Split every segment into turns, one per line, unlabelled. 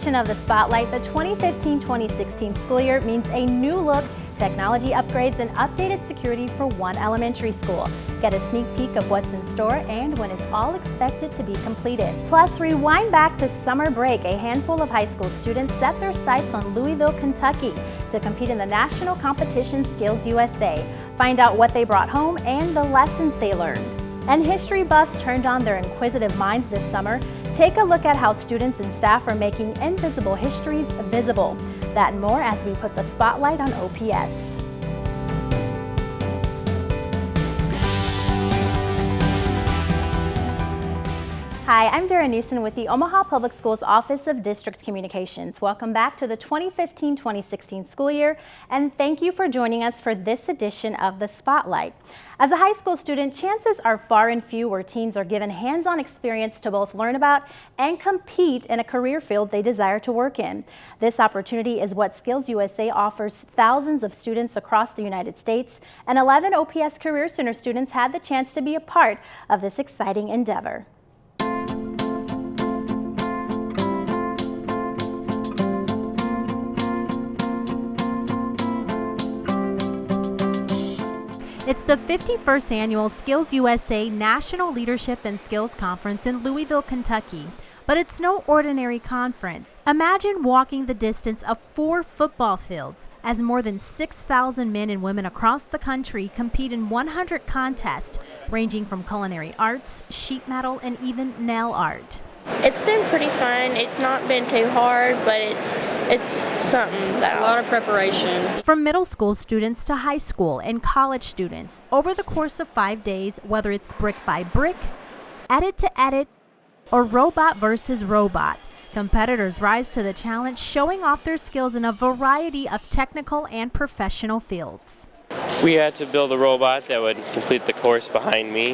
edition of the Spotlight, the 2015-2016 school year means a new look, technology upgrades, and updated security for one elementary school. Get a sneak peek of what's in store and when it's all expected to be completed. Plus, rewind back to summer break. A handful of high school students set their sights on Louisville, Kentucky to compete in the national competition Skills USA. Find out what they brought home and the lessons they learned. And history buffs turned on their inquisitive minds this summer. Take a look at how students and staff are making invisible histories visible. That and more as we put the spotlight on OPS. Hi, I'm Dara Newsom with the Omaha Public Schools Office of District Communications. Welcome back to the 2015-2016 school year, and thank you for joining us for this edition of the Spotlight. As a high school student, chances are far and few where teens are given hands-on experience to both learn about and compete in a career field they desire to work in. This opportunity is what Skills USA offers thousands of students across the United States, and 11 OPS Career Center students had the chance to be a part of this exciting endeavor. It's the 51st annual Skills USA National Leadership and Skills Conference in Louisville, Kentucky. But it's no ordinary conference. Imagine walking the distance of 4 football fields as more than 6,000 men and women across the country compete in 100 contests ranging from culinary arts, sheet metal, and even nail art.
It's been pretty fun. It's not been too hard, but it's something that
a lot of preparation.
From middle school students to high school and college students, over the course of 5 days, whether it's brick by brick, edit to edit, or robot versus robot, competitors rise to the challenge, showing off their skills in a variety of technical and professional fields.
We had to build a robot that would complete the course behind me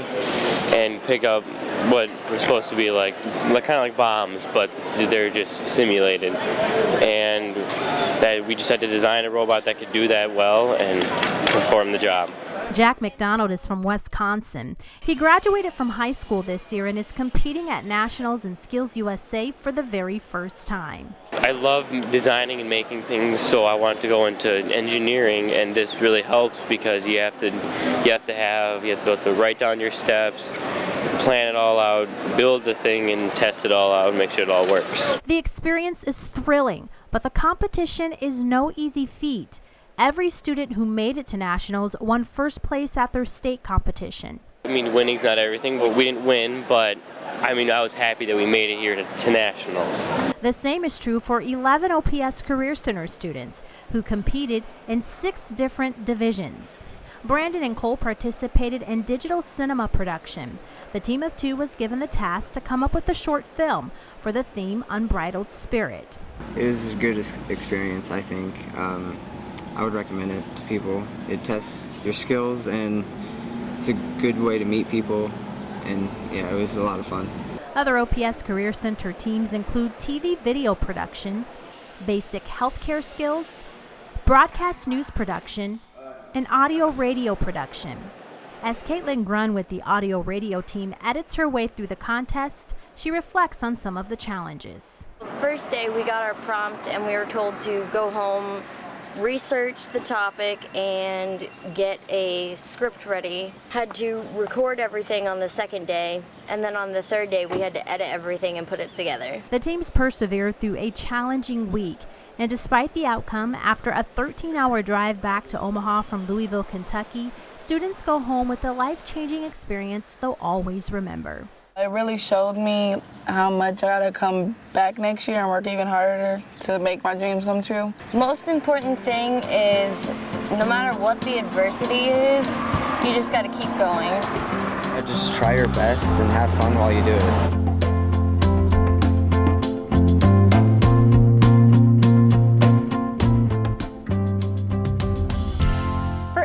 and pick up what were supposed to be like kind of like bombs, but they're just simulated. And that we just had to design a robot that could do that well and perform the job.
Jack McDonald is from Wisconsin. He graduated from high school this year and is competing at Nationals and Skills USA for the very first time.
I love designing and making things, so I wanted to go into engineering, and this really helps because you have to be able to write down your steps, plan it all out, build the thing, and test it all out and make sure it all works.
The experience is thrilling, but the competition is no easy feat. Every student who made it to Nationals won first place at their state competition.
I mean, winning's not everything, but we didn't win, but I was happy that we made it here to Nationals.
The same is true for 11 OPS Career Center students who competed in 6 different divisions. Brandon and Cole participated in digital cinema production. The team of 2 was given the task to come up with a short film for the theme Unbridled Spirit.
It was a good experience, I think. I would recommend it to people. It tests your skills and it's a good way to meet people, and yeah, it was a lot of fun.
Other OPS Career Center teams include TV video production, basic healthcare skills, broadcast news production, and audio radio production. As Caitlin Grunn with the audio radio team edits her way through the contest, she reflects on some of the challenges.
First day we got our prompt and we were told to go home, research the topic, and get a script ready. Had to record everything on the second day, and then on the third day we had to edit everything and put it together.
The teams persevered through a challenging week, and despite the outcome, after a 13-hour drive back to Omaha from Louisville, Kentucky, students go home with a life-changing experience they'll always remember.
It really showed me how much I gotta come back next year and work even harder to make my dreams come true.
Most important thing is no matter what the adversity is, you just gotta keep going.
Just try your best and have fun while you do it.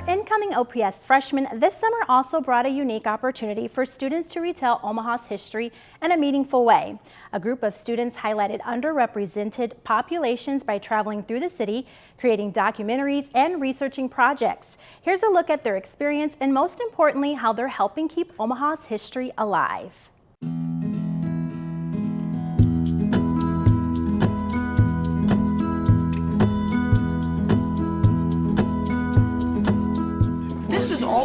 Incoming OPS freshmen this summer also brought a unique opportunity for students to retell Omaha's history in a meaningful way. A group of students highlighted underrepresented populations by traveling through the city, creating documentaries, and researching projects. Here's a look at their experience and, most importantly, how they're helping keep Omaha's history alive.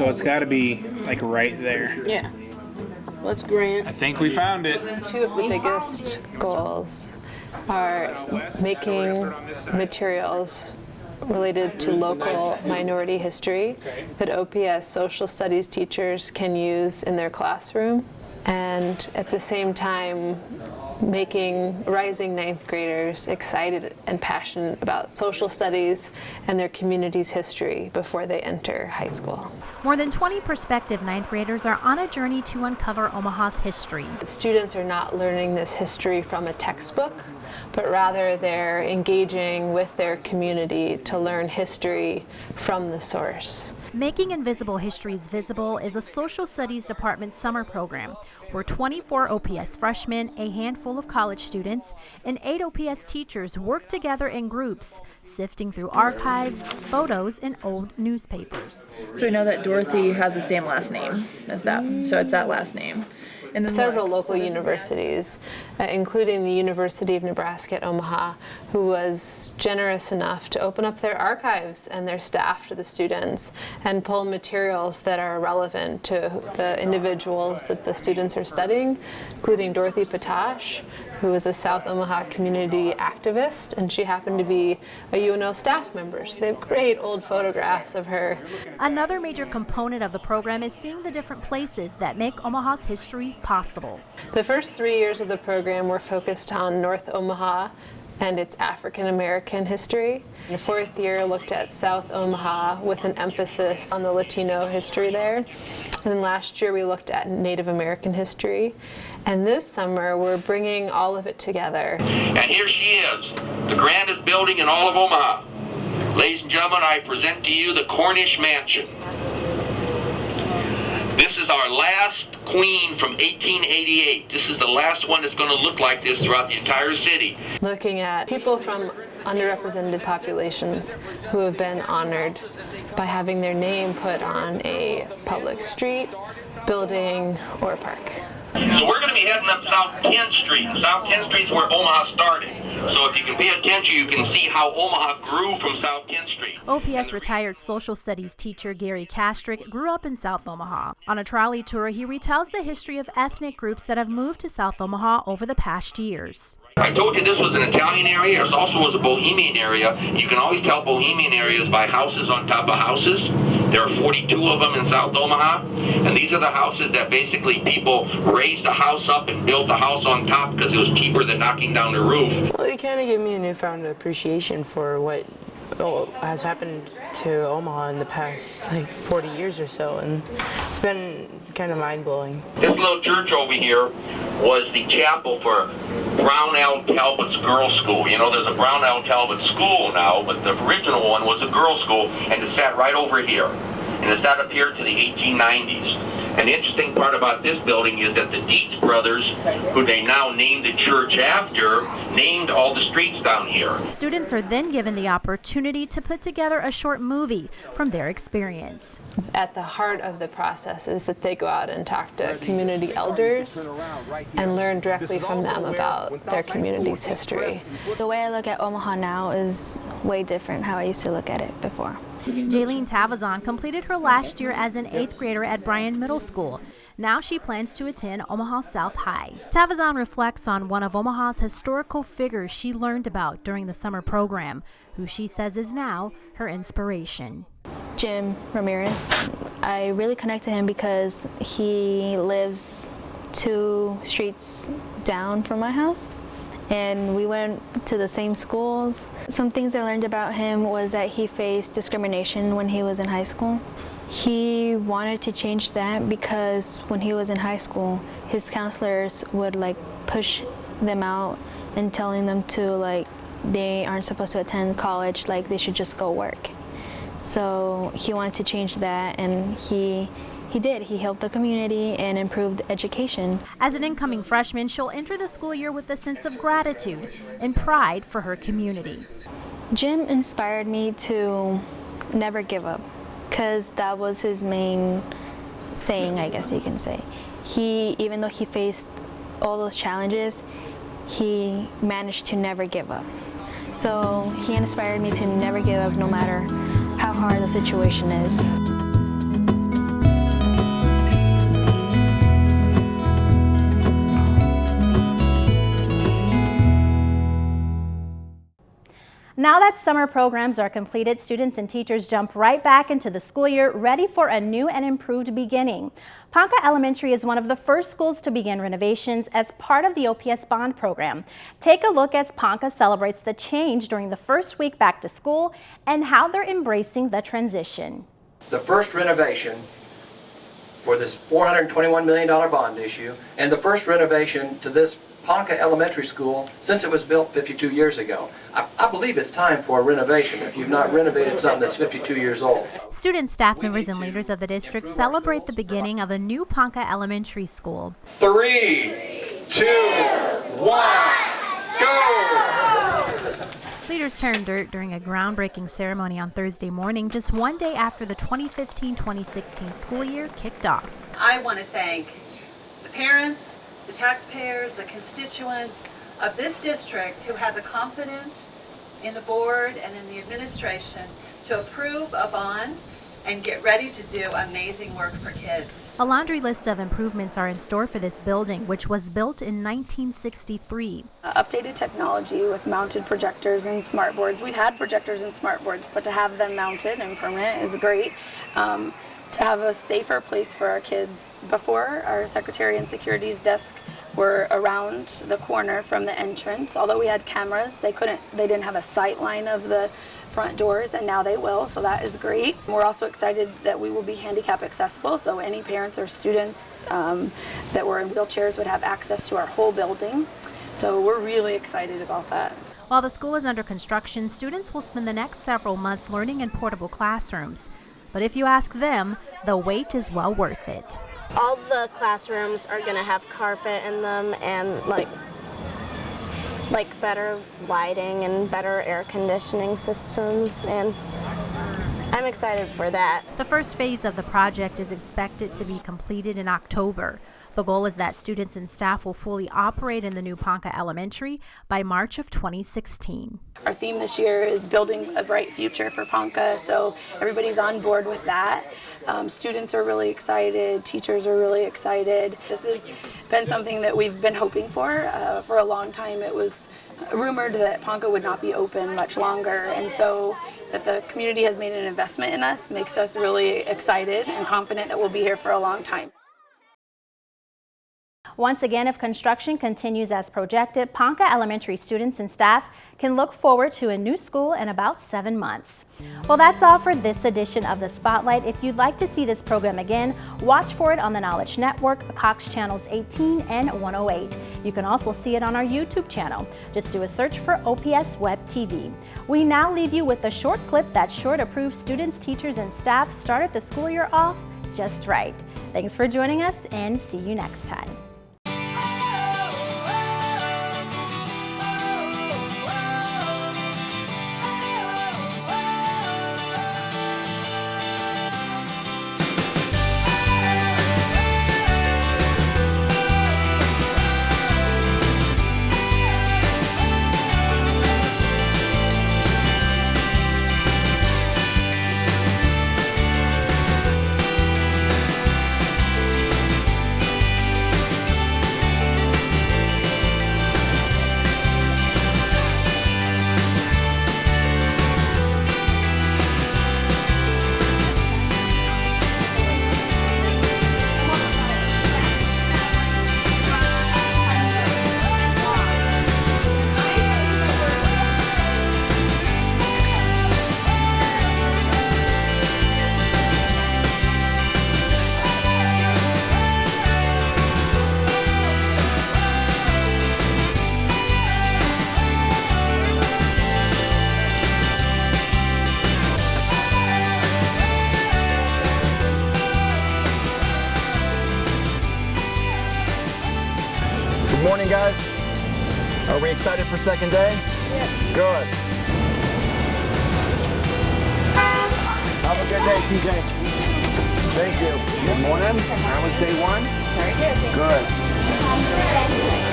So it's got to be like right there.
Yeah. Let's grant.
I think we found it.
Two of the biggest goals are making materials related to local minority history that OPS social studies teachers can use in their classroom, and at the same time making rising ninth graders excited and passionate about social studies and their community's history before they enter high school.
More than 20 prospective ninth graders are on a journey to uncover Omaha's history.
Students are not learning this history from a textbook, but rather they're engaging with their community to learn history from the source.
Making Invisible Histories Visible is a social studies department summer program where 24 OPS freshmen, a handful of college students, and 8 OPS teachers work together in groups, sifting through archives, photos, and old newspapers.
So we know that Dorothy has the same last name as that, so it's that last name. And then
Several local universities, including the University of Nebraska at Omaha, who was generous enough to open up their archives and their staff to the students and pull materials that are relevant to the individuals that the students are studying, including Dorothy Patash, who is a South Omaha community activist, and she happened to be a UNO staff member. So they have great old photographs of her.
Another major component of the program is seeing the different places that make Omaha's history possible.
The first 3 years of the program were focused on North Omaha and its African American history. The fourth year looked at South Omaha with an emphasis on the Latino history there. And then last year we looked at Native American history. And this summer we're bringing all of it together.
And here she is, the grandest building in all of Omaha. Ladies and gentlemen, I present to you the Cornish Mansion. This is our last queen from 1888. This is the last one that's going to look like this throughout the entire city.
Looking at people from underrepresented populations who have been honored by having their name put on a public street, building, or park.
So we're going to be heading up South 10th Street. And South 10th Street is where Omaha started. So if you can pay attention, you can see how Omaha grew from South 10th Street.
OPS retired social studies teacher Gary Kastrick grew up in South Omaha. On a trolley tour, he retells the history of ethnic groups that have moved to South Omaha over the past years.
I told you this was an Italian area. It also was a Bohemian area. You can always tell Bohemian areas by houses on top of houses. There are 42 of them in South Omaha. And these are the houses that basically people raised the house up and built the house on top because it was cheaper than knocking down the roof.
Well, it kind of gave me a newfound appreciation for what has happened to Omaha in the past 40 years or so, and it's been kind of mind-blowing.
This little church over here was the chapel for Brown L. Talbot's girls' school. You know, there's a Brown L. Talbot school now, but the original one was a girls' school, and it sat right over here. And it sat up here to the 1890s. And the interesting part about this building is that the Dietz brothers, who they now named the church after, named all the streets down here.
Students are then given the opportunity to put together a short movie from their experience.
At the heart of the process is that they go out and talk to community elders and learn directly from them about their community's history.
The way I look at Omaha now is way different how I used to look at it before.
Jaylene Tavazon completed her last year as an 8th grader at Bryan Middle School. Now she plans to attend Omaha South High. Tavazon reflects on one of Omaha's historical figures she learned about during the summer program, who she says is now her inspiration.
Jim Ramirez. I really connect to him because he lives 2 streets down from my house, and we went to the same schools. Some things I learned about him was that he faced discrimination when he was in high school. He wanted to change that because when he was in high school, his counselors would push them out and telling them to they aren't supposed to attend college, they should just go work. So he wanted to change that, and he did. He helped the community and improved education.
As an incoming freshman, she'll enter the school year with a sense of gratitude and pride for her community.
Jim inspired me to never give up, because that was his main saying, I guess you can say. Even though he faced all those challenges, he managed to never give up. So he inspired me to never give up no matter how hard the situation is.
Now that summer programs are completed, students and teachers jump right back into the school year, ready for a new and improved beginning. Ponca Elementary is one of the first schools to begin renovations as part of the OPS Bond program. Take a look as Ponca celebrates the change during the first week back to school and how they're embracing the transition.
The first renovation for this $421 million bond issue, and the first renovation to this Ponca Elementary School since it was built 52 years ago. I believe it's time for a renovation if you've not renovated something that's 52 years old.
Students, staff members, and leaders of the district celebrate the beginning of a new Ponca Elementary School.
3, 2, 1, go!
Leaders turned dirt during a groundbreaking ceremony on Thursday morning, just one day after the 2015-2016 school year kicked off.
I want to thank the parents, the taxpayers, the constituents of this district who have the confidence in the board and in the administration to approve a bond and get ready to do amazing work for kids.
A laundry list of improvements are in store for this building, which was built in 1963.
Updated technology with mounted projectors and smart boards. We had projectors and smart boards, but to have them mounted and permanent is great. To have a safer place for our kids. Before, our secretary and security's desk were around the corner from the entrance. Although we had cameras, they didn't have a sight line of the front doors, and now they will, so that is great. We're also excited that we will be handicap accessible, so any parents or students that were in wheelchairs would have access to our whole building. So we're really excited about that.
While the school is under construction, students will spend the next several months learning in portable classrooms. But if you ask them, the wait is well worth it.
All the classrooms are going to have carpet in them and like better lighting and better air conditioning systems, and I'm excited for that.
The first phase of the project is expected to be completed in October. The goal is that students and staff will fully operate in the new Ponca Elementary by March of 2016.
Our theme this year is building a bright future for Ponca, so everybody's on board with that. Students are really excited, teachers are really excited. This has been something that we've been hoping for a long time. It was rumored that Ponca would not be open much longer, and so that the community has made an investment in us makes us really excited and confident that we'll be here for a long time.
Once again, if construction continues as projected, Ponca Elementary students and staff can look forward to a new school in about 7 months. Well, that's all for this edition of The Spotlight. If you'd like to see this program again, watch for it on the Knowledge Network, Cox Channels 18 and 108. You can also see it on our YouTube channel. Just do a search for OPS Web TV. We now leave you with a short clip that's sure to prove students, teachers, and staff started the school year off just right. Thanks for joining us, and see you next time.
Good morning, guys. Are we excited for second day? Yeah. Good. Have a good day, TJ. Thank you. Good morning. How was day one? Very good. Good.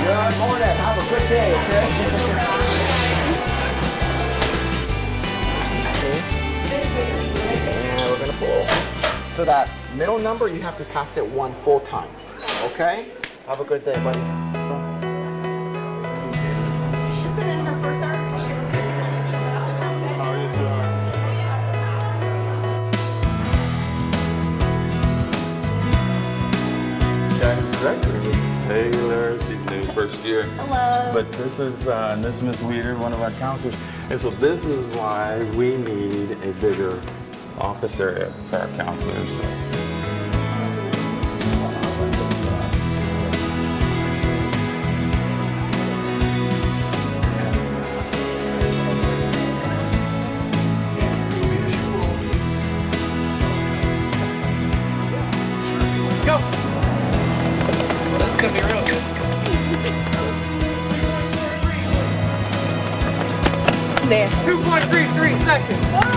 Good morning. Have a good day, okay? And we're gonna pull. So that middle number, you have to pass it one full time. Okay? Have a good day, buddy. She's been in her first hour.
year.
Hello.
But this is Miss Weeder, one of our counselors. And so this is why we need a bigger office area for our counselors.
Go! That's gonna be real good.
There.
2.33 seconds.